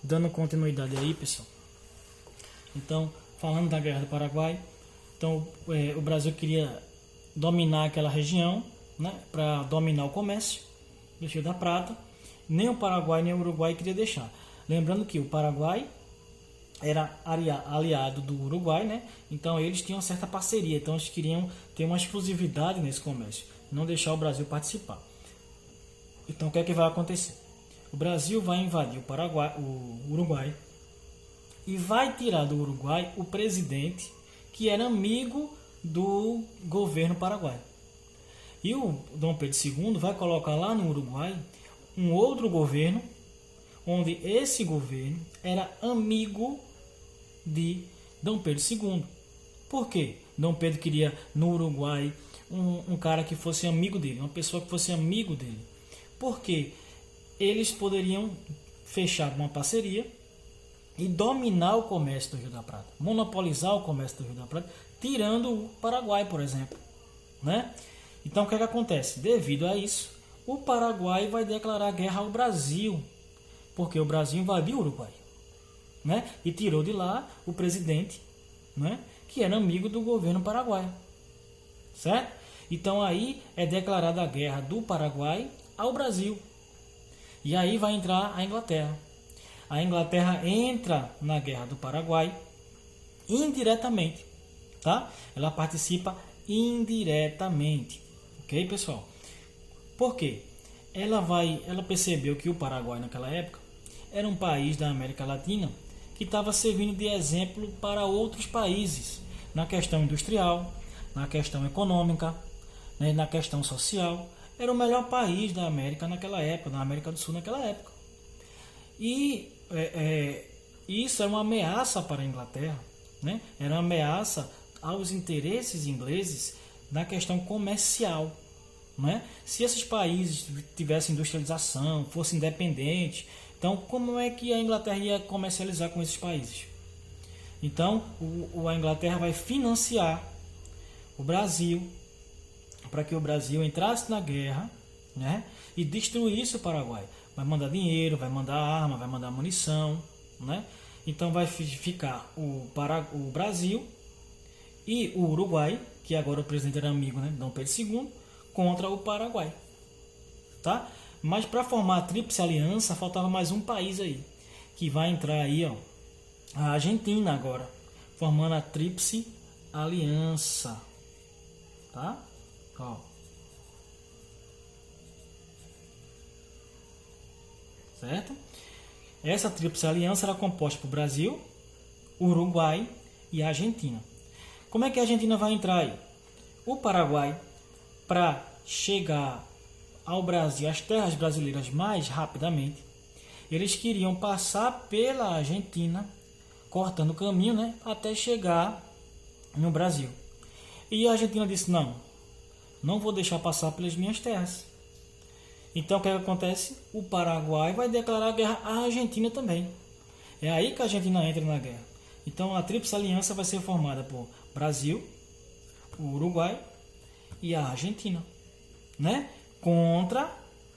dando continuidade aí, pessoal. Então, falando da Guerra do Paraguai, então o Brasil queria dominar aquela região, né, para dominar o comércio do Rio da Prata. Nem o Paraguai nem o Uruguai queria deixar. Lembrando que o Paraguai era aliado do Uruguai, né? Então eles tinham uma certa parceria, então eles queriam ter uma exclusividade nesse comércio, não deixar o Brasil participar. Então o que é que vai acontecer? O Brasil vai invadir o Uruguai e vai tirar do Uruguai o presidente que era amigo do governo paraguaio. E o Dom Pedro II vai colocar lá no Uruguai um outro governo, onde esse governo era amigo de Dom Pedro II. Por quê? Dom Pedro queria no Uruguai um cara que fosse amigo dele, uma pessoa que fosse amigo dele. Porque eles poderiam fechar uma parceria e dominar o comércio do Rio da Prata, monopolizar o comércio do Rio da Prata, tirando o Paraguai, por exemplo, né? Então o que é que acontece? Devido a isso, o Paraguai vai declarar guerra ao Brasil, porque o Brasil invadiu o Uruguai, né? E tirou de lá o presidente, né, que era amigo do governo paraguaio, certo? Então aí é declarada a guerra do Paraguai ao Brasil. E aí vai entrar a Inglaterra. A Inglaterra entra na guerra do Paraguai indiretamente, tá? Ela participa indiretamente, ok, pessoal? Por quê? Ela percebeu que o Paraguai naquela época era um país da América Latina que estava servindo de exemplo para outros países na questão industrial, na questão econômica, né, na questão social. Era o melhor país da América naquela época, da América do Sul naquela época. E isso era uma ameaça para a Inglaterra, né? Era uma ameaça aos interesses ingleses na questão comercial, né? Se esses países tivessem industrialização, fossem independentes, então como é que a Inglaterra ia comercializar com esses países? Então a Inglaterra vai financiar o Brasil para que o Brasil entrasse na guerra, né, e destruísse o Paraguai. Vai mandar dinheiro, vai mandar arma, vai mandar munição, né? Então vai ficar o Brasil e o Uruguai, que agora o presidente era amigo, né, Dom Pedro II, contra o Paraguai, tá? Mas para formar a Tríplice Aliança faltava mais um país aí, que vai entrar aí, ó, a Argentina agora, formando a Tríplice Aliança, tá? Ó. Certo? Essa Tríplice Aliança era composta por Brasil, Uruguai e Argentina. Como é que a Argentina vai entrar aí? O Paraguai, para chegar ao Brasil, às terras brasileiras mais rapidamente, eles queriam passar pela Argentina, cortando o caminho, né, até chegar no Brasil. E a Argentina disse: não vou deixar passar pelas minhas terras. Então o que acontece? O Paraguai vai declarar guerra à Argentina também. É aí que a Argentina entra na guerra. Então a Tríplice Aliança vai ser formada por Brasil, o Uruguai e a Argentina, né, contra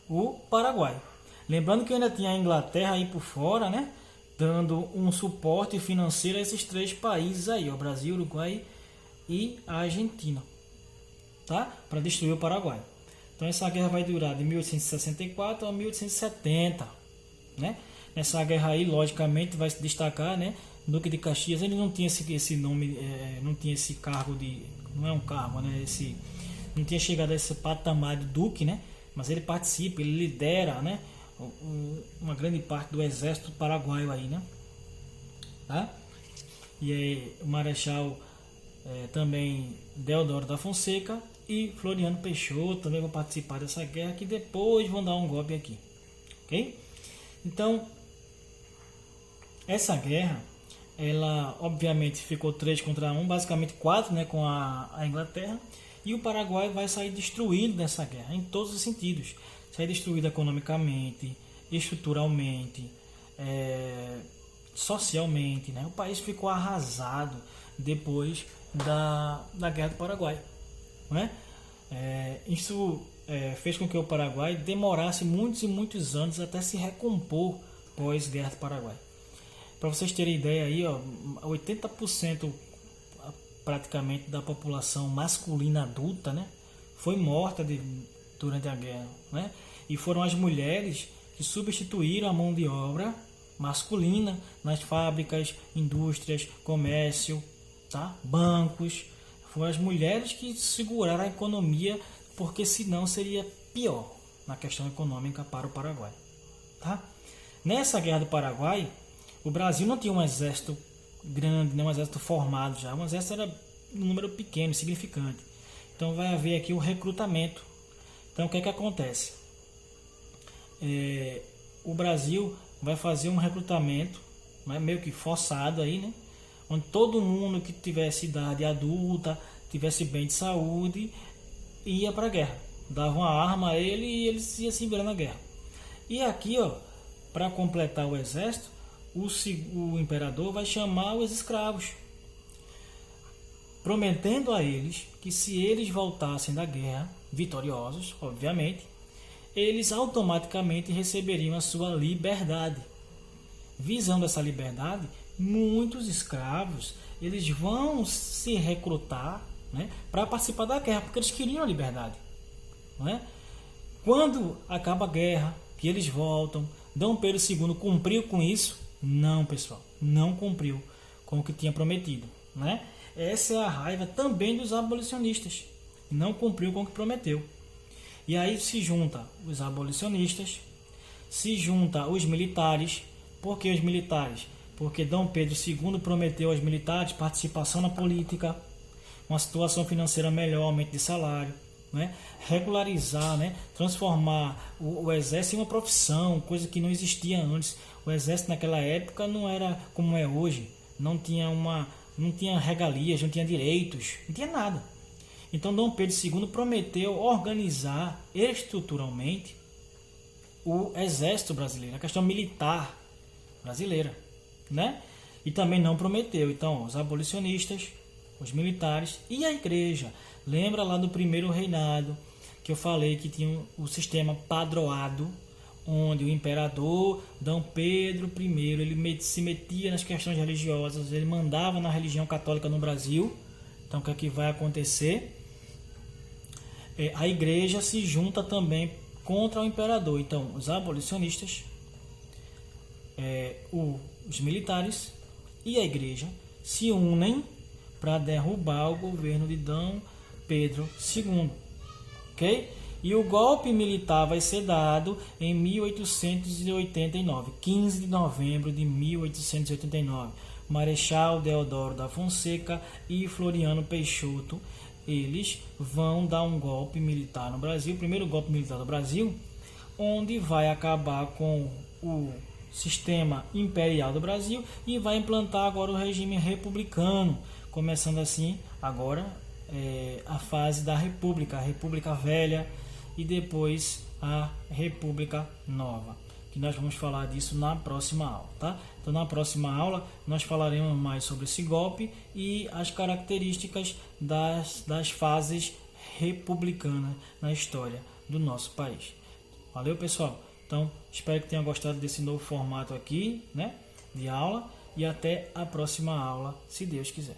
o Paraguai. Lembrando que ainda tinha a Inglaterra aí por fora, né, dando um suporte financeiro a esses três países aí, o Brasil, Uruguai e a Argentina, tá? Para destruir o Paraguai. Então essa guerra vai durar de 1864 a 1870, né? Nessa guerra aí, logicamente, vai se destacar, né, Duque de Caxias. Ele não tinha esse nome, não tinha esse cargo de, não é um cargo, né? Não tinha chegado a esse patamar de duque, né? Mas ele participa, ele lidera, né, uma grande parte do exército paraguaio aí, né? Tá? E aí, o Marechal também Deodoro da Fonseca e Floriano Peixoto também vão participar dessa guerra, que depois vão dar um golpe aqui, ok? Então essa guerra, ela obviamente ficou 3 contra 1, basicamente 4, né, com a Inglaterra, e o Paraguai vai sair destruído nessa guerra em todos os sentidos, sair destruído economicamente, estruturalmente, socialmente, né? O país ficou arrasado depois da Guerra do Paraguai, né? Isso fez com que o Paraguai demorasse muitos e muitos anos até se recompor pós-Guerra do Paraguai. Para vocês terem ideia aí, ó, 80% praticamente da população masculina adulta, né, foi morta durante a guerra, né? E foram as mulheres que substituíram a mão de obra masculina nas fábricas, indústrias, comércio, tá? Bancos. Foram as mulheres que seguraram a economia, porque senão seria pior na questão econômica para o Paraguai, tá? Nessa guerra do Paraguai, o Brasil não tinha um exército grande, nem um exército formado já. Um exército era um número pequeno, significante. Então vai haver aqui o recrutamento. Então o que é que acontece? O Brasil vai fazer um recrutamento, né, meio que forçado aí, né? Onde todo mundo que tivesse idade adulta, tivesse bem de saúde, ia para a guerra. Dava uma arma a ele e ele ia se virar na guerra. E aqui, ó, para completar o exército, o imperador vai chamar os escravos, prometendo a eles que se eles voltassem da guerra vitoriosos, obviamente, eles automaticamente receberiam a sua liberdade. Visando essa liberdade, muitos escravos eles vão se recrutar, né, para participar da guerra, porque eles queriam a liberdade, não é? Quando acaba a guerra, que eles voltam, Dom Pedro II cumpriu com isso? Não, pessoal, não cumpriu com o que tinha prometido, né? Essa é a raiva também dos abolicionistas. Não cumpriu com o que prometeu. E aí se junta os abolicionistas, se junta os militares. Por que os militares? Porque Dom Pedro II prometeu aos militares participação na política, uma situação financeira melhor, aumento de salário, né? Regularizar, né? Transformar o exército em uma profissão, coisa que não existia antes. O exército naquela época não era como é hoje, não tinha regalias, não tinha direitos, não tinha nada. Então Dom Pedro II prometeu organizar estruturalmente o exército brasileiro, a questão militar brasileira, né? E também não prometeu. Então os abolicionistas, os militares e a igreja. Lembra lá do primeiro reinado que eu falei que tinha o sistema padroado, onde o imperador Dom Pedro I ele se metia nas questões religiosas, ele mandava na religião católica no Brasil. Então o que é que vai acontecer? A igreja se junta também contra o imperador. Então os abolicionistas, os militares e a igreja se unem para derrubar o governo de Dom Pedro II, ok? E o golpe militar vai ser dado em 1889, 15 de novembro de 1889. Marechal Deodoro da Fonseca e Floriano Peixoto, eles vão dar um golpe militar no Brasil, o primeiro golpe militar do Brasil, onde vai acabar com o sistema imperial do Brasil e vai implantar agora o regime republicano, começando assim agora a fase da República, a República Velha e depois a República Nova, que nós vamos falar disso na próxima aula, tá? Então na próxima aula nós falaremos mais sobre esse golpe e as características das fases republicanas na história do nosso país. Valeu, pessoal? Então espero que tenham gostado desse novo formato aqui, né, de aula, e até a próxima aula, se Deus quiser.